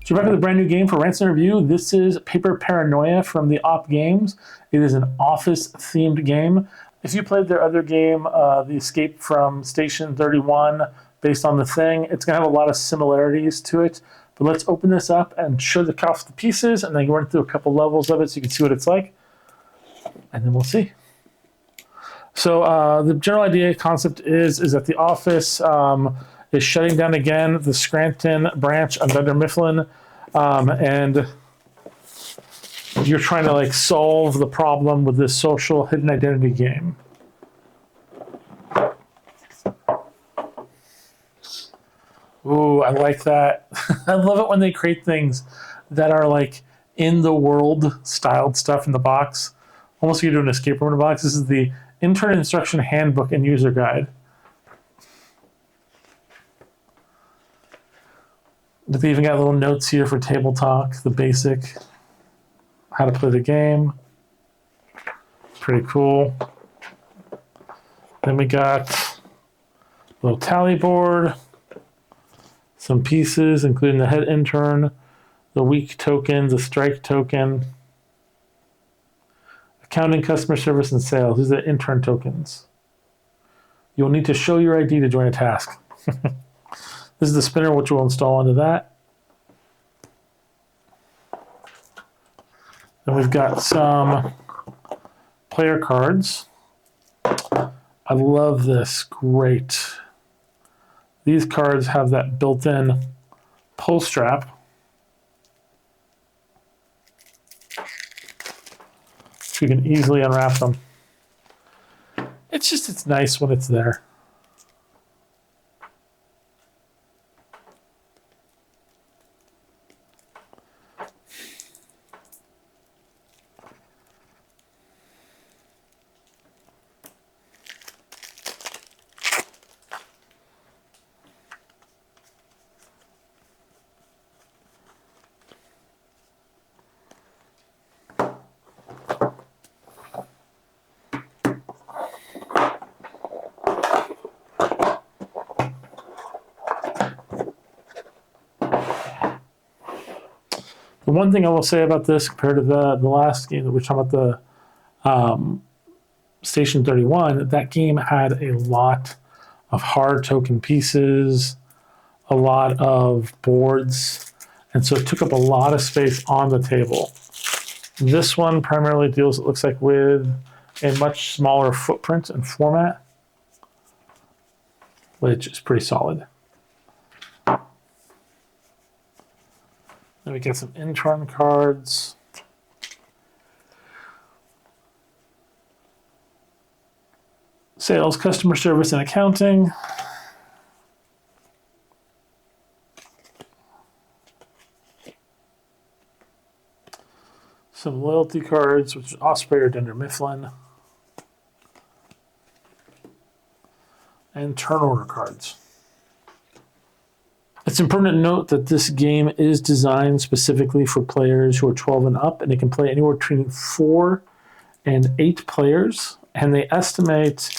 So we're back with a brand new game for Rants and Review. This is Paper Paranoia from the Op Games. It is an office-themed game. If you played their other game, The Escape from Station 31, based on The Thing, it's going to have a lot of similarities to it. But let's open this up and show off the pieces, and then run through a couple levels of it so you can see what it's like. And then we'll see. So the general idea concept is that the office is shutting down again, the Scranton branch of Dunder Mifflin, and you're trying to like solve the problem with this social hidden identity game. Ooh, I like that. I love it when they create things that are like in the world styled stuff in the box. Almost like you're doing an escape room in a box. This is the Intern Instruction Handbook and User Guide. They even got little notes here for table talk, the basic, how to play the game. Pretty cool. Then we got a little tally board, some pieces, including the head intern, the week token, the strike token, accounting, customer service, and sales. These are intern tokens. You'll need to show your ID to join a task. This is the spinner, which we'll install onto that. Then we've got some player cards. I love this. Great. These cards have that built-in pull strap. So you can easily unwrap them. It's nice when it's there. The one thing I will say about this compared to the last game that we were talking about, the Station 31, that game had a lot of hard token pieces, a lot of boards, and so it took up a lot of space on the table. This one primarily deals, it looks like, with a much smaller footprint and format, which is pretty solid. Then we get some intern cards. Sales, customer service, and accounting. Some loyalty cards, which is Osprey or Dunder Mifflin. And turn order cards. It's important to note that this game is designed specifically for players who are 12 and up, and it can play anywhere between 4 and 8 players. And they estimate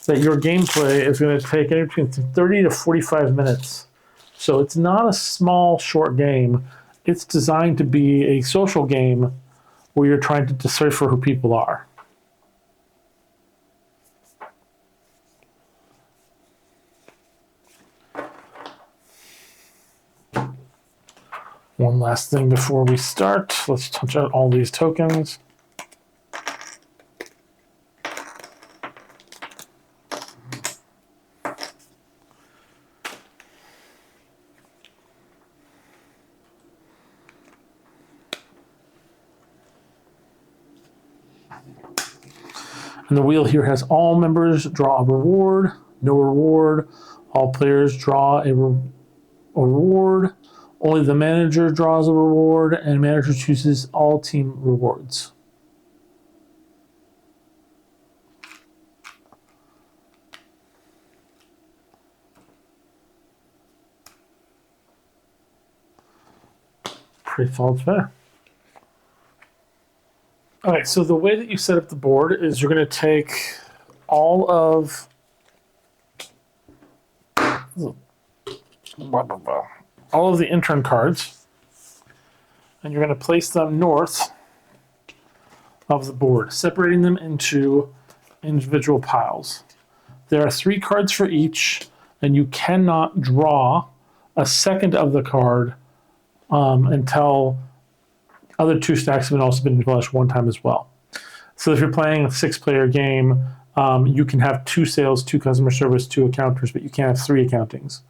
that your gameplay is going to take anywhere between 30 to 45 minutes. So it's not a small, short game. It's designed to be a social game where you're trying to decipher who people are. One last thing before we start. Let's touch out all these tokens. And the wheel here has all members draw a reward, no reward. All players draw a reward. Only the manager draws a reward, and manager chooses all team rewards. Pretty solid spinner. Okay, so the way that you set up the board is you're going to take all of the intern cards, and you're going to place them north of the board, separating them into individual piles. There are 3 cards for each, and you cannot draw a second of the card until other 2 stacks have also been replenished 1 time as well. So if you're playing a 6-player game, you can have 2 sales, 2 customer service, 2 accounters, but you can't have 3 accountings.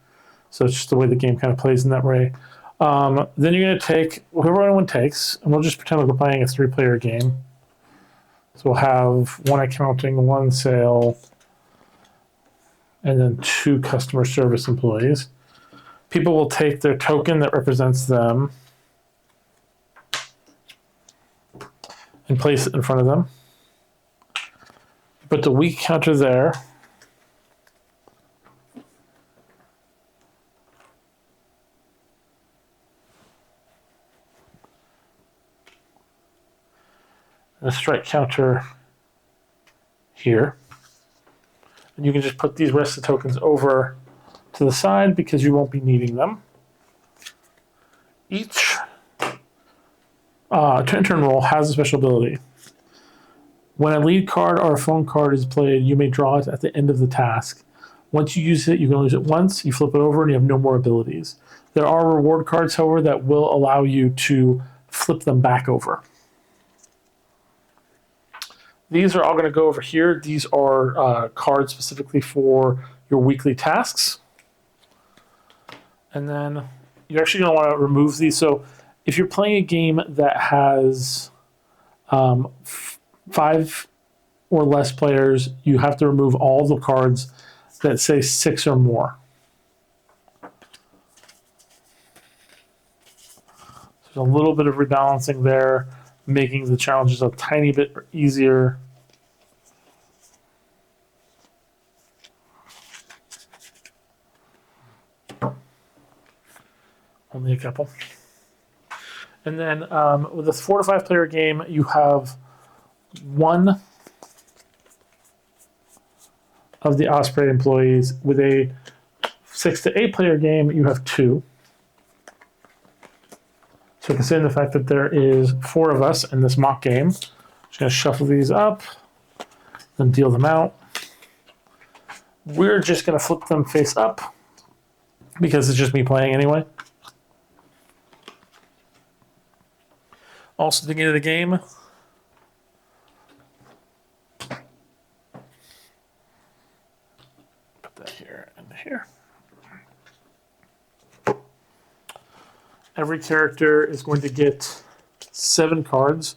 So it's just the way the game kind of plays in that way. Then you're going to take whoever anyone takes, and we'll just pretend like we're playing a 3-player game. So we'll have 1 accounting, 1 sale, and then 2 customer service employees. People will take their token that represents them and place it in front of them. Put the weak counter there. And a strike counter here. And you can just put these rest of the tokens over to the side because you won't be needing them. Each turn roll has a special ability. When a lead card or a phone card is played, you may draw it at the end of the task. Once you use it, you can only use it once, you flip it over, and you have no more abilities. There are reward cards, however, that will allow you to flip them back over. These are all going to go over here. These are cards specifically for your weekly tasks. And then you're actually going to want to remove these. So if you're playing a game that has 5 or less players, you have to remove all the cards that say 6 or more. There's a little bit of rebalancing there, making the challenges a tiny bit easier. Only a couple. And then with a 4 to 5 player game, you have 1 of the Osprey employees. With a 6 to 8 player game, you have 2. So considering the fact that there is 4 of us in this mock game, I'm just going to shuffle these up, then deal them out. We're just going to flip them face up because it's just me playing anyway. Also, at the beginning of the game, put that here and here. Every character is going to get 7 cards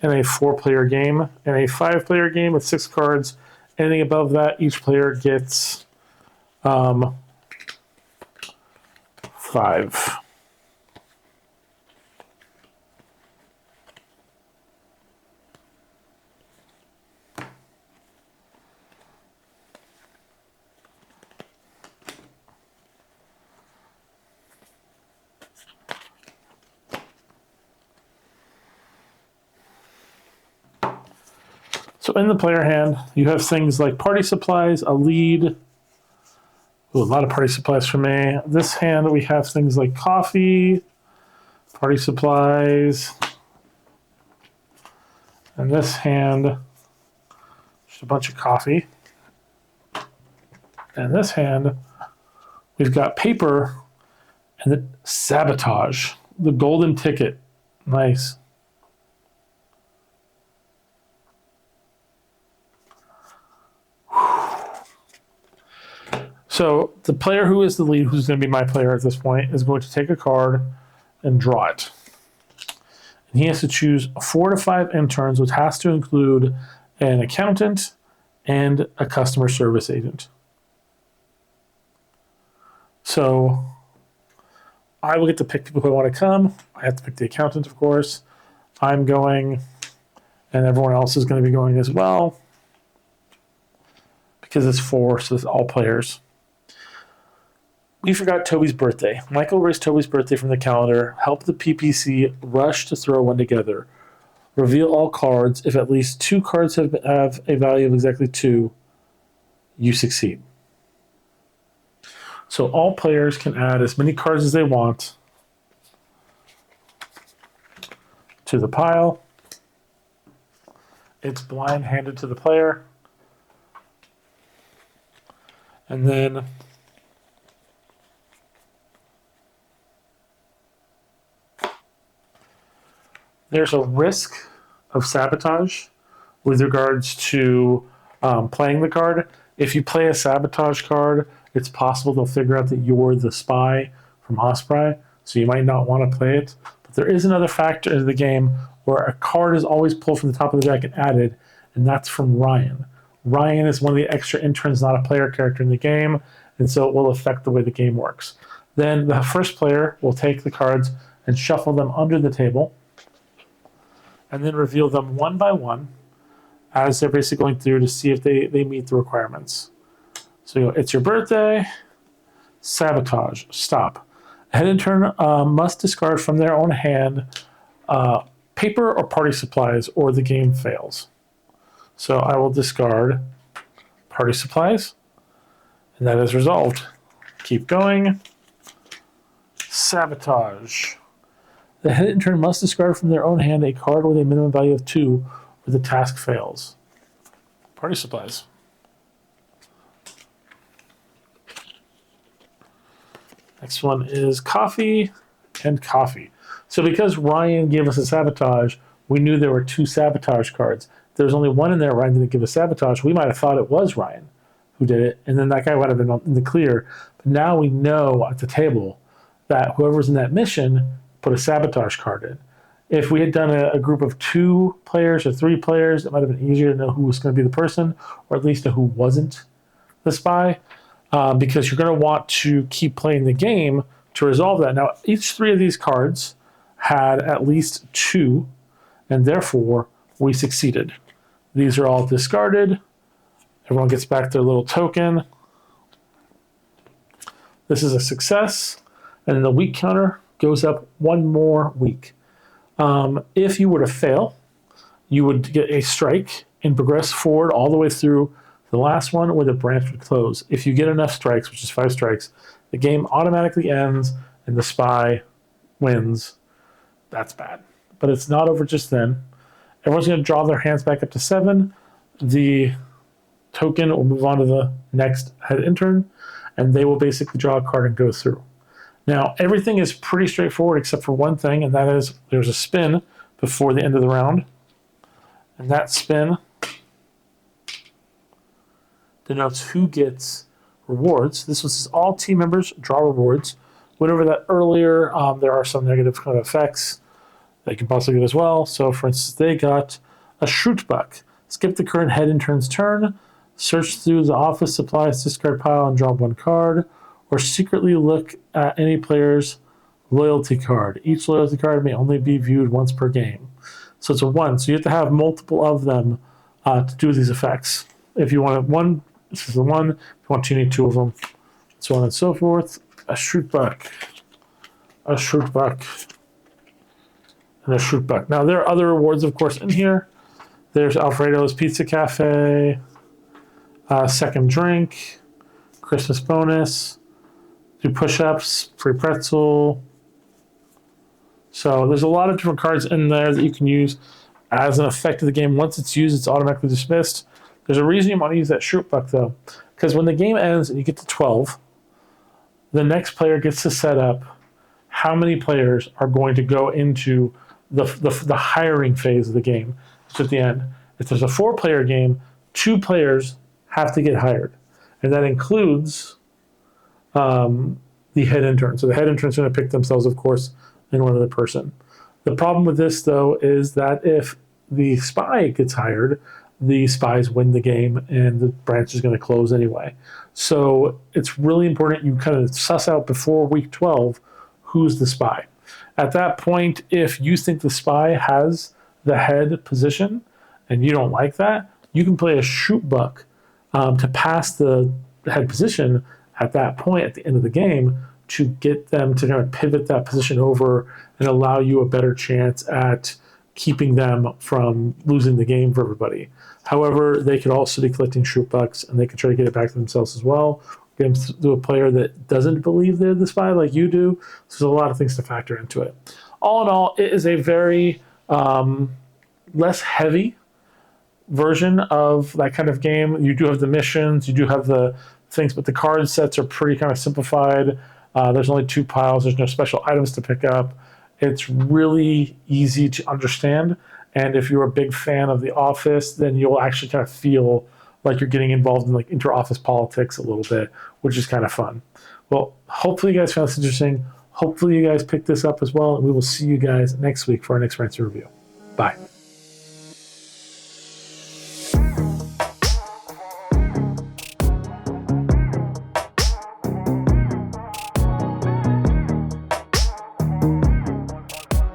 in a 4-player game. In a 5-player game with 6 cards, anything above that, each player gets 5. So in the player hand, you have things like party supplies, a lead. Ooh, a lot of party supplies for me. This hand, we have things like coffee, party supplies. And this hand, just a bunch of coffee. And this hand, we've got paper and the sabotage, the golden ticket. Nice. So the player who is the lead, who's going to be my player at this point, is going to take a card and draw it. And he has to choose 4 to 5 interns, which has to include an accountant and a customer service agent. So I will get to pick people who want to come. I have to pick the accountant, of course. I'm going, and everyone else is going to be going as well, because it's 4, so it's all players. We forgot Toby's birthday. Michael erased Toby's birthday from the calendar. Help the PPC rush to throw one together. Reveal all cards. If at least 2 cards have a value of exactly 2, you succeed. So all players can add as many cards as they want. to the pile. It's blind handed to the player. And then there's a risk of sabotage with regards to playing the card. If you play a sabotage card, it's possible they'll figure out that you're the spy from Osprey, so you might not want to play it. But there is another factor in the game where a card is always pulled from the top of the deck and added, and that's from Ryan. Ryan is one of the extra interns, not a player character in the game, and so it will affect the way the game works. Then the first player will take the cards and shuffle them under the table, and then reveal them one by one as they're basically going through to see if they meet the requirements. So you go, it's your birthday, sabotage, stop. A head intern must discard from their own hand paper or party supplies or the game fails. So I will discard party supplies, and that is resolved. Keep going. Sabotage. The head intern must discard from their own hand a card with a minimum value of 2 or the task fails. Party supplies. Next one is coffee and coffee. So because Ryan gave us a sabotage, we knew there were 2 sabotage cards. There's only one in there. Ryan didn't give a sabotage. We might have thought it was Ryan who did it, and then that guy would have been in the clear. But now we know at the table that whoever's in that mission put a sabotage card in. If we had done a group of 2 players or 3 players, it might have been easier to know who was going to be the person, or at least know who wasn't the spy, because you're going to want to keep playing the game to resolve that. Now, each 3 of these cards had at least 2, and therefore we succeeded. These are all discarded. Everyone gets back their little token. This is a success, and then the weak counter goes up 1 more week. If you were to fail, you would get a strike and progress forward all the way through the last one where the branch would close. If you get enough strikes, which is 5 strikes, the game automatically ends and the spy wins. That's bad. But it's not over just then. Everyone's going to draw their hands back up to 7. The token will move on to the next head intern, and they will basically draw a card and go through. Now, everything is pretty straightforward except for one thing, and that is there's a spin before the end of the round. And that spin denotes who gets rewards. This was all team members draw rewards. Went over that earlier. There are some negative kind of effects they can possibly get as well. So, for instance, they got a shoot buck. Skip the current head intern's turn. Search through the office supplies discard pile and draw 1 card. Or secretly look at any player's loyalty card. Each loyalty card may only be viewed once per game. So it's a 1. So you have to have multiple of them to do these effects. If you want 1, this is the 1. If you want 2, you need 2 of them. So on and so forth. A shoot buck. A shoot buck. And a shoot buck. Now there are other rewards, of course, in here. There's Alfredo's Pizza Cafe. Second drink. Christmas bonus. Do push-ups, free pretzel. So there's a lot of different cards in there that you can use as an effect of the game. Once it's used, it's automatically dismissed. There's a reason you want to use that shoot buck, though. Because when the game ends and you get to 12, the next player gets to set up how many players are going to go into the hiring phase of the game. So at the end, if there's a 4-player game, 2 players have to get hired. And that includes the head intern. So the head intern is going to pick themselves, of course, and one other person. The problem with this, though, is that if the spy gets hired, the spies win the game and the branch is going to close anyway. So it's really important you kind of suss out before week 12 who's the spy. At that point, if you think the spy has the head position and you don't like that, you can play a shoot buck to pass the head position at that point at the end of the game to get them to kind of pivot that position over and allow you a better chance at keeping them from losing the game for everybody. However, they could also be collecting shoot bucks and they could try to get it back to themselves as well. Get them to a player that doesn't believe they're the spy like you do. So there's a lot of things to factor into it. All in all, it is a very less heavy version of that kind of game. You do have the missions, you do have the things, but the card sets are pretty kind of simplified. There's only 2 piles. There's no special items to pick up. It's really easy to understand. And if you're a big fan of The Office, then you'll actually kind of feel like you're getting involved in like inter-office politics a little bit, which is kind of fun. Well, hopefully you guys found this interesting. Hopefully you guys pick this up as well. And we will see you guys next week for our next Rants review. Bye.